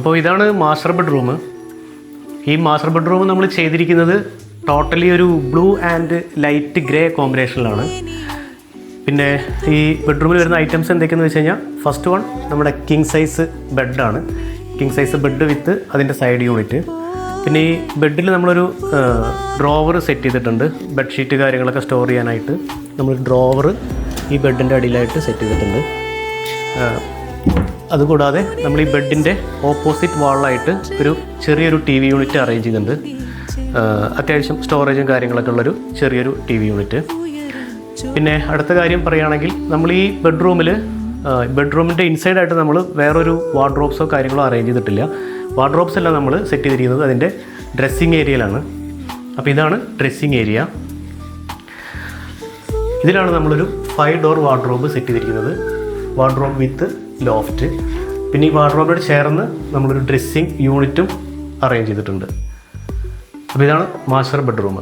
അപ്പോൾ ഇതാണ് master bedroom. ഈ മാസ്റ്റർ ബെഡ്റൂം നമ്മൾ ചെയ്തിരിക്കുന്നത് ടോട്ടലി ഒരു ബ്ലൂ ആൻഡ് ലൈറ്റ് ഗ്രേ കോമ്പിനേഷനിലാണ്. പിന്നെ ഈ ബെഡ്റൂമിൽ വരുന്ന ഐറ്റംസ് എന്തൊക്കെയാണെന്ന് വെച്ച് കഴിഞ്ഞാൽ, ഫസ്റ്റ് വൺ നമ്മുടെ കിങ് സൈസ് ബെഡാണ്. കിങ് സൈസ് ബെഡ് വിത്ത് അതിൻ്റെ സൈഡ് യൂണിറ്റ്. പിന്നെ ഈ ബെഡിൽ നമ്മളൊരു ഡ്രോവർ സെറ്റ് ചെയ്തിട്ടുണ്ട്. ബെഡ്ഷീറ്റ് കാര്യങ്ങളൊക്കെ സ്റ്റോർ ചെയ്യാനായിട്ട് നമ്മളൊരു ഡ്രോവർ ഈ ബെഡിൻ്റെ അടിയിലായിട്ട് സെറ്റ് ചെയ്തിട്ടുണ്ട്. അതുകൂടാതെ നമ്മൾ ഈ ബെഡിൻ്റെ ഓപ്പോസിറ്റ് വാളിലായിട്ട് ഒരു ചെറിയൊരു ടി വി യൂണിറ്റ് അറേഞ്ച് ചെയ്തിട്ടുണ്ട്. അത്യാവശ്യം സ്റ്റോറേജും കാര്യങ്ങളൊക്കെ ഉള്ളൊരു ചെറിയൊരു ടി വി യൂണിറ്റ്. പിന്നെ അടുത്ത കാര്യം പറയുകയാണെങ്കിൽ, നമ്മൾ ഈ ബെഡ്റൂമിൻ്റെ ഇൻസൈഡായിട്ട് നമ്മൾ വേറൊരു വാർഡ്രോബ്സോ കാര്യങ്ങളോ അറേഞ്ച് ചെയ്തിട്ടില്ല. വാർഡ്രോബ്സ് എല്ലാം നമ്മൾ സെറ്റ് ചെയ്തിരിക്കുന്നത് അതിൻ്റെ ഡ്രസ്സിങ് ഏരിയയിലാണ്. അപ്പോൾ ഇതാണ് ഡ്രസ്സിങ് ഏരിയ. ഇതിലാണ് നമ്മളൊരു 5 ഡോർ വാർഡ്രോബ് സെറ്റ് ചെയ്തിരിക്കുന്നത്. വാർഡ്രോബ് വിത്ത് ലോഫ്റ്റ്. പിന്നെ ഈ വാർഡ്രോബിനോട് ചേർന്ന് നമ്മളൊരു ഡ്രസ്സിങ് യൂണിറ്റും അറേഞ്ച് ചെയ്തിട്ടുണ്ട്. അപ്പോൾ ഇതാണ് മാസ്റ്റർ ബെഡ്റൂം.